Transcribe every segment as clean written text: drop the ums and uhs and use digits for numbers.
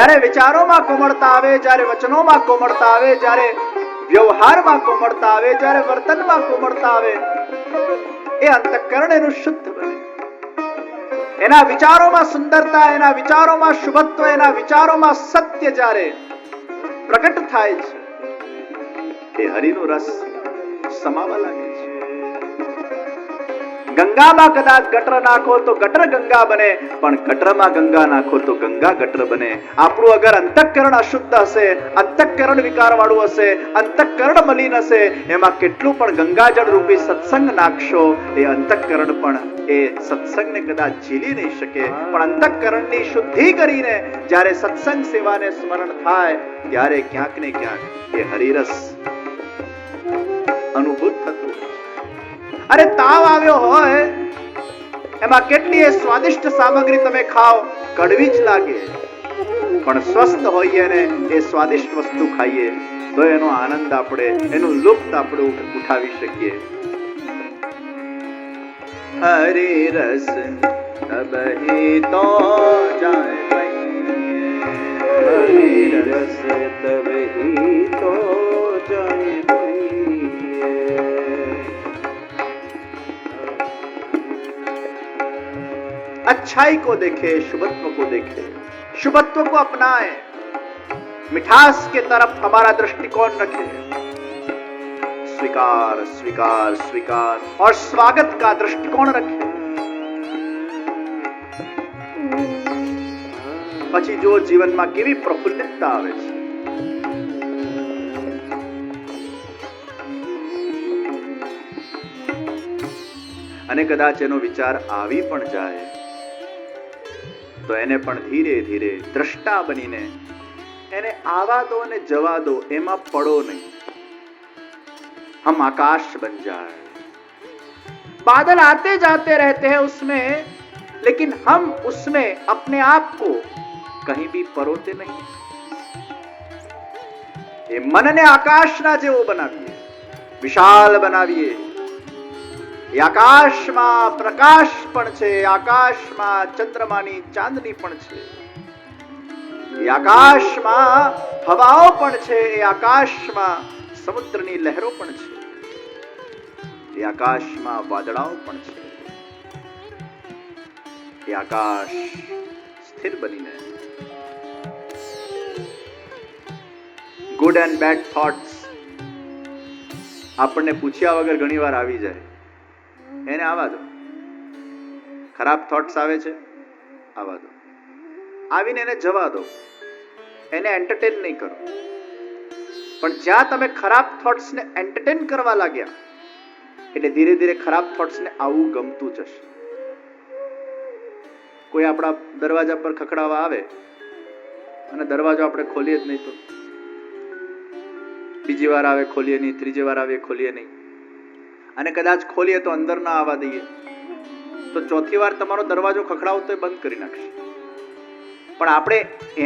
જ્યારે વિચારોમાં કોમળતા આવે, જ્યારે વચનોમાં કોમળતા આવે, જ્યારે વ્યવહારમાં કોમળતા આવે, જ્યારે વર્તનમાં કોમળતા આવે, એ અંતઃકરણ એનું શુદ્ધ બને. એના વિચારોમાં સુંદરતા, એના વિચારોમાં શુભત્વ, એના વિચારોમાં સત્ય જ્યારે પ્રગટ થાય છે, એ હરિનો રસ સમાવા લાગે છે. ગંગામાં કદાચ ગટર નાખો તો ગટર ગંગા બને, પણ ગટરમાં ગંગા નાખો તો ગંગા ગટર બને. આપણું અગર અંતઃકરણ અશુદ્ધ હશે, અંતઃકરણ વિકાર વાળું હશે, અંતઃકરણ મલિન હશે, એમાં કેટલું પણ ગંગાજળ રૂપી સત્સંગ નાખશો, એ અંતઃકરણ પણ એ સત્સંગને કદાચ ઝીલી નહીં શકે. પણ અંતઃકરણની શુદ્ધિ કરીને જ્યારે સત્સંગ સેવાને સ્મરણ થાય, ત્યારે ક્યાંક ને ક્યાંક એ હરિરસ અનુભૂત થતું. અરે તાવ આવ્યો હોય, એમાં કેટલી સ્વાદિષ્ટ સામગ્રી તમે ખાઓ, કડવી જ લાગે, પણ સ્વસ્થ હોઈએ ને એ સ્વાદિષ્ટ વસ્તુ ખાઈએ તો એનો આનંદ આપણે, એનું લુપ્ત આપણે ઉઠાવી શકીએ. હરે રસ તબહી તો જાય, હરે રસ તબહી તો જાય. अच्छाई को देखे, शुभत्व को देखे, शुभत्व को अपनाए, मिठास के तरफ हमारा दृष्टिकोण रखे, स्वीकार स्वीकार स्वीकार और स्वागत का दृष्टिकोण रखे. પછી જો જીવનમાં કેવી પ્રફુલ્લિતતા આવે છે. અને કદાચ એનો વિચાર આવી પણ જાય તો એને પણ ધીરે ધીરે દ્રષ્ટા બનીને એને આવા દો અને જવા દો, એમાં પડો નહીં. हम आकाश बन जाए, बादल आते जाते रहते हैं उसमें, लेकिन हम उसमें अपने आप को कहीं भी परोते नहीं. ये मन ने आकाश ना जेवो बनावीए, विशाल बनावीए. એ આકાશમાં પ્રકાશ પણ છે, આકાશમાં ચંદ્રમાની ચાંદની પણ છે, એ આકાશમાં હવાઓ પણ છે, એ આકાશમાં સમુદ્રની લહેરો પણ છે, એ આકાશમાં વાદળાઓ પણ છે. એ આકાશ સ્થિર બનીને ગુડ એન્ડ બેડ થોટ્સ આપણને પૂછ્યા વગર ઘણીવાર આવી જાય, એને આવા દો. ખરાબ થોટ્સ આવે છે, આવા દો. આવીને એને જવા દો, એને એન્ટરટેન નહીં કરો. પણ જ્યાં તમે ખરાબ થોટ્સને એન્ટરટેન કરવા લાગ્યા, એટલે ધીરે ધીરે ખરાબ થોટ્સને આવું ગમતું જશે. કોઈ આપણા દરવાજા પર ખખડાવવા આવે અને દરવાજો આપણે ખોલીએ જ નહીં, તો બીજી વાર આવે ખોલીએ નહીં, ત્રીજી વાર આવે ખોલીએ નહીં, અને કદાચ ખોલીએ તો અંદર ના આવવા દઈએ, તો ચોથી વાર તમારો દરવાજો ખખડાવો તો બંધ કરી નાખશે. પણ આપણે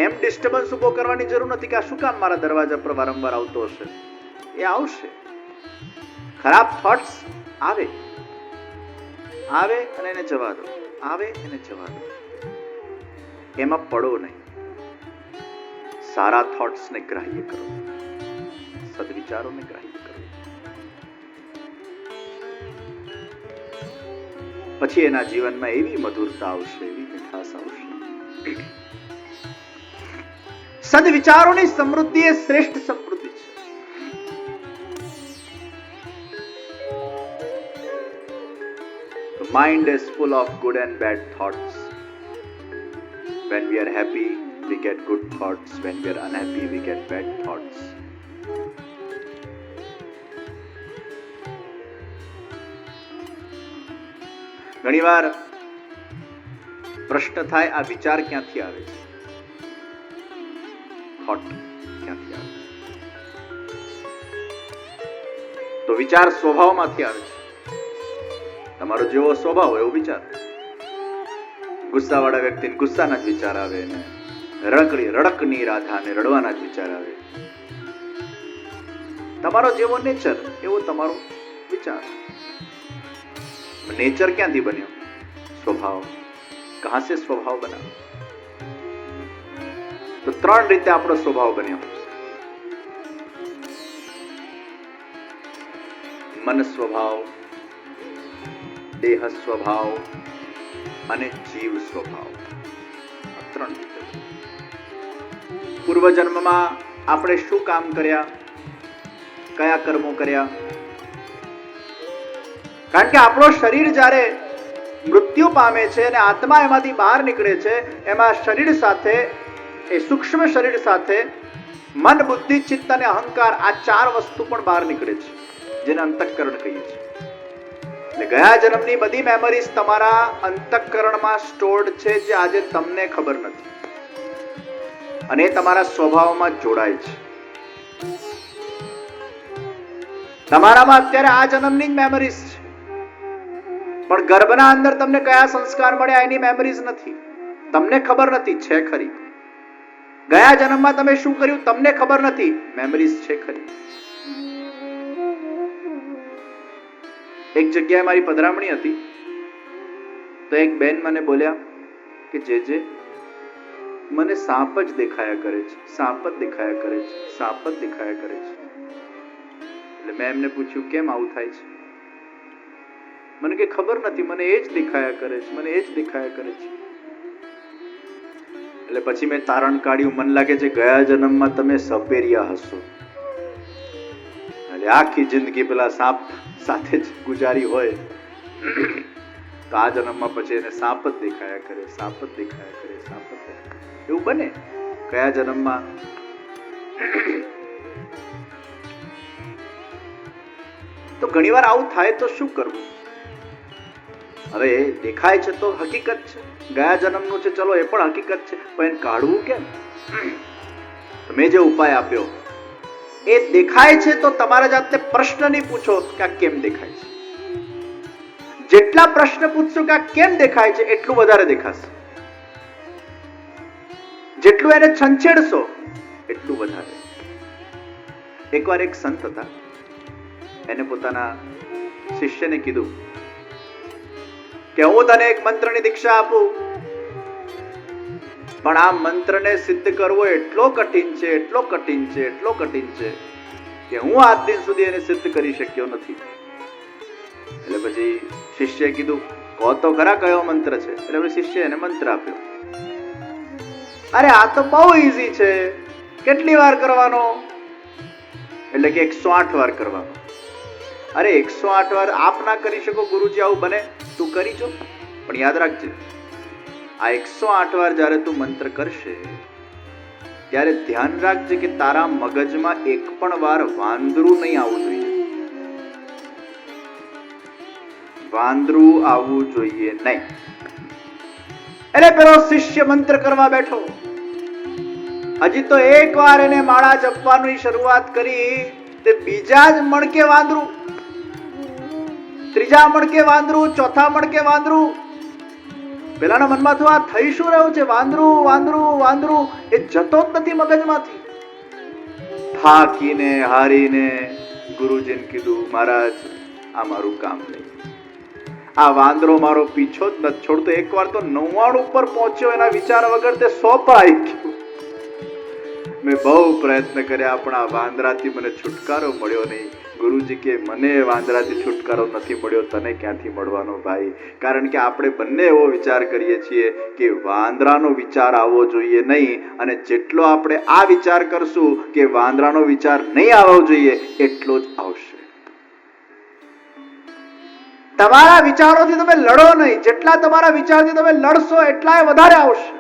એમ ડિસ્ટર્બન્સ ઉભો કરવાની જરૂર નથી કે આ શું કામ મારા દરવાજા પર વારંવાર આવતો હશે. એ આવશે. ખરાબ થોટ્સ આવે આવે અને એને જવા દો, આવે એને જવા દો, એમાં પડો નહીં. સારા થોટ્સને ગ્રાહ્ય કરો, સદવિચારોને ગ્રાહ્ય કરો. પછી એના જીવનમાં એવી મધુરતા આવશે, એવી મીઠાશ આવશે. સદવિચારોની સમૃદ્ધિ એ શ્રેષ્ઠ સમૃદ્ધિ છે. The mind is full of good and bad thoughts. When we are happy, we get good thoughts. When we are unhappy, we get bad thoughts. ઘણીવાર પ્રશ્ન થાય, આ વિચાર ક્યાંથી આવે છે? થોટ ક્યાંથી આવે છે? તો વિચાર સ્વભાવમાંથી આવે છે. તમારો જેવો સ્વભાવ એવો વિચાર. ગુસ્સાવાળા વ્યક્તિને ગુસ્સાના જ વિચાર આવે, ને રડકની રાધાને રડવાના જ વિચાર આવે. તમારો જેવો નેચર એવો તમારો વિચાર. नेचर ક્યાંથી બન્યો? સ્વભાવ. कहां से स्वभाव बना? તો 3 રીતે આપણો સ્વભાવ બન્યો. મન સ્વભાવ, દેહ સ્વભાવ અને જીવ સ્વભાવ. 3 રીતે. પૂર્વ જન્મમાં આપણે શું કામ કર્યા, કયા કર્મો કર્યા? કારણ કે આપણો શરીર જ્યારે મૃત્યુ પામે છે અને આત્મા એમાંથી બહાર નીકળે છે, એમાં શરીર સાથે, એ સૂક્ષ્મ શરીર સાથે મન, બુદ્ધિ, ચિત્ત અને અહંકાર, આ 4 વસ્તુ પણ બહાર નીકળે છે, જેને અંતઃકરણ કહીએ છીએ. એટલે ગયા જન્મની બધી મેમરીઝ તમારા અંતઃકરણમાં સ્ટોર્ડ છે, જે આજે તમને ખબર નથી, અને એ તમારા સ્વભાવમાં જોડાય છે. તમારામાં અત્યારે આ જન્મની જ મેમરીઝ છે, પણ ગર્ભના અંદર તમને કયા સંસ્કાર મળ્યા એની મેમરીઝ નથી, તમને ખબર નથી, છે ખરી. ગયા જન્મમાં તમે શું કર્યું તમને ખબર નથી, મેમરીઝ છે ખરી. એક જગ્યાએ મારી પધરામણી હતી, તો એક બેન મને બોલ્યા કે જે મને સાપ જ દેખાયા કરે છે, સાપ જ દેખાયા કરે છે, સાપ જ દેખાયા કરે છે. એટલે મેં એમને પૂછ્યું કેમ આવું થાય છે? મને કે ખબર નથી, મને એ જ દેખાયા કરે છે, મને એ જ દેખાયા કરે છે. એટલે પછી મેં તારણ કાઢ્યું, મને લાગે છે ગયા જન્મમાં તમે સપેરિયા હશો, એટલે આખી જિંદગી પેલા સાપ સાથે જ ગુજારી હોય, તો આ જન્મમાં પછી એને સાપ જ દેખાયા કરે, સાપ જ દેખાયા કરે, સાપ જ દેખાયા. એવું બને કયા જન્મમાં? તો ઘણીવાર આવું થાય તો શું કરવું? હવે દેખાય છે તો હકીકત છે, ગયા જન્મનું છે, ચલો એ પણ હકીકત છે, પણ એને કાઢવું કેમ? મેં જે ઉપાય આપ્યો, એ દેખાય છે તો તમારા જાતને પ્રશ્ન નહીં પૂછો કે આ કેમ દેખાય છે. જેટલા પ્રશ્ન પૂછશો કે આ કેમ દેખાય છે, એટલું વધારે દેખાશે. જેટલું એને છંછેડશો એટલું વધારે. એકવાર એક સંત હતા, એને પોતાના શિષ્યને કીધું કે હું તને એક મંત્રની દીક્ષા આપું, પણ આ મંત્રને સિદ્ધ કરવો એટલો કઠિન છે, એટલો કઠિન છે, એટલો કઠિન છે કે હું આજ દિન સુધી એને સિદ્ધ કરી શક્યો નથી. એટલે પછી શિષ્યએ કીધું કહો તો ખરા કયો મંત્ર છે? એટલે પછી શિષ્યએ એને મંત્ર આપ્યો. અરે આ તો બહુ ઈઝી છે, કેટલી વાર કરવાનો? એટલે કે 108 વાર કરવાનો. અરે 108 વાર આપ ના કરી શકો ગુરુજી, આવું બને? તું કરી જો, પણ યાદ રાખજે આ 108 વાર જ્યારે તું મંત્ર કરશે ત્યારે ધ્યાન રાખજે કે તારા મગજમાં એક પણ વાર વાંદરું નહીં આવવું જોઈએ, વાંદરું આવવું જોઈએ નહીં. એટલે પેલો શિષ્ય મંત્ર કરવા બેઠો, હજી તો એક વાર એને માળા જપવાની શરૂઆત કરી, તે બીજા જ મણકે વાંદરું, ત્રીજા મણકે વાંદરું, ચોથા મણકે વાંદરું. પેલાના મનમાં તો આ થઈ શું રહ્યું છે? વાંદરું, વાંદરું, વાંદરું, એ જતો જ નથી મગજમાંથી. થાકીને હારીને ગુરુજીને કીધું, મહારાજ આ મારું કામ નહીં, આ વાંદરો મારો પીછો જ નથી છોડતો. એકવાર તો 99 ઉપર પહોંચ્યો, એના વિચાર વગર તે 100 પર આવી ગયો. મેં બહુ પ્રયત્ન કર્યા, પણ આ વાંદરાથી મને છુટકારો મળ્યો નહીં. ગુરુજી કે મને વાંદરાથી છુટકારો નથી મળ્યો, તને ક્યાંથી મળવાનો ભાઈ? કારણ કે આપણે બંને એવો વિચાર કરીએ છીએ કે વાંદરાનો વિચાર આવવો જોઈએ નહીં, અને જેટલો આપણે આ વિચાર કરશું કે વાંદરાનો વિચાર નહીં આવવો જોઈએ, એટલો જ આવશે. તમારા વિચારોથી તમે લડો નહીં, જેટલા તમારા વિચારથી તમે લડશો એટલા વધારે આવશે.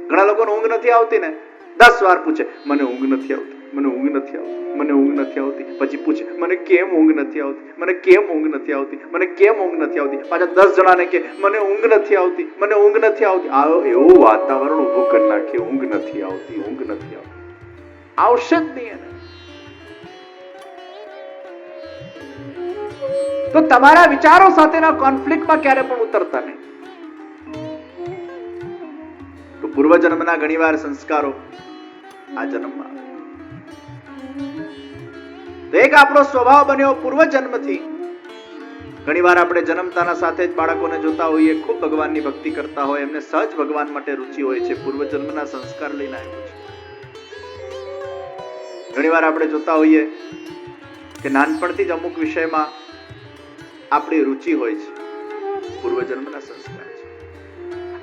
ઘણા લોકોને ઊંઘ નથી આવતી ને, 10 વાર પૂછે મને ઊંઘ નથી આવતી, મને ઊંઘ નથી આવતી, મને ઊંઘ નથી આવતી. પછી પૂછે મને કેમ ઊંઘ નથી આવતી, મને કેમ ઊંઘ નથી આવતી, મને કેમ ઊંઘ નથી આવતી. પાછા 10 જણાને કે મને ઊંઘ નથી આવતી, મને ઊંઘ નથી આવતી. એવું વાતાવરણ ઊભું કરી નાખીએ, ઊંઘ નથી આવતી, ઊંઘ નથી આવતી. આવશે જ નહીં. તો તમારા વિચારો સાથેના કોન્ફ્લિક્ટમાં ક્યારે પણ ઉતરતા નહીં. તો પૂર્વજન્મના ઘણીવાર સંસ્કારો આ જન્મમાં. એક આપણો સ્વભાવ બન્યો પૂર્વજન્મથી ઘણીવાર આપણે જન્મતાના સાથે જ બાળકોને જોતા હોઈએ, ખૂબ ભગવાનની ભક્તિ કરતા હોય, એમને સહજ ભગવાન માટે રુચિ હોય છે, પૂર્વજન્મના સંસ્કાર લઈને આવ્યો છે. ઘણીવાર આપણે જોતા હોઈએ કે નાનપણથી જ અમુક વિષયમાં આપણી રુચિ હોય છે, પૂર્વજન્મના સંસ્કાર છે.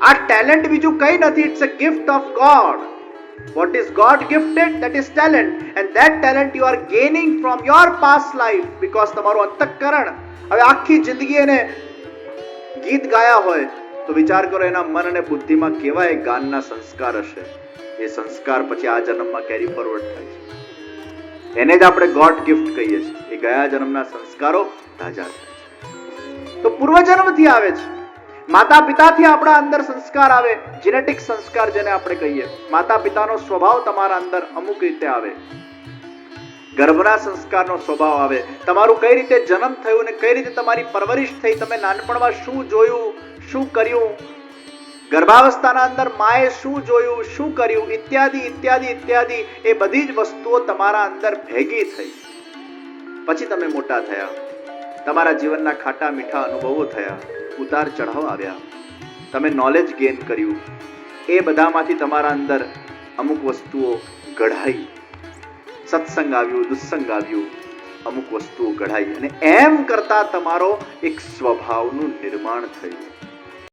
આ ટેલેન્ટ બીજું કંઈ નથી, it's a gift of God. What is God gifted? That is talent, and that talent you are gaining from your past life, because તમારું અંતઃકરણ હવે આખી જિંદગી એને ગીત ગાયા હોય તો વિચાર કરો એના મન અને બુદ્ધિમાં કેવા એ ગાનના સંસ્કાર હશે. એ સંસ્કાર પછી આ જન્મમાં કેરી ફોરવર્ડ થાય છે. એને જ આપણે ગોડ ગિફ્ટ કહીએ છીએ. એ ગયા જન્મના સંસ્કારો તાજા થાય છે. તો પૂર્વજન્મથી આવે છે. માતા પિતાથી આપણા અંદર સંસ્કાર આવે, જેનેટિક સંસ્કાર જેને આપણે કહીએ. માતા પિતાનો સ્વભાવ તમારા અંદર અમુક રીતે આવે, ગર્ભના સંસ્કારનો સ્વભાવ આવે, તમારું કઈ રીતે જન્મ થયું ને કઈ રીતે તમારી પરવરિશ થઈ, તમે નાનપણમાં શું જોયું, શું કર્યું, ગર્ભાવસ્થાના અંદર માએ શું જોયું, શું કર્યું, ઇત્યાદિ ઇત્યાદિ ઇત્યાદિ, એ બધી જ વસ્તુઓ તમારા અંદર ભેગી થઈ. પછી તમે મોટા થયા, તમારા જીવનના ખાટા મીઠા અનુભવો થયા, ઉતાર ચઢાવ આવ્યા, તમે નોલેજ ગેઇન કર્યું. એ બધામાંથી તમારા અંદર અમુક વસ્તુઓ ઘડાઈ, સત્સંગ આવ્યું, દુસ્સંગ આવ્યું, અમુક વસ્તુઓ ઘડાઈ, અને એમ કરતા તમારો એક સ્વભાવનું નિર્માણ થયું.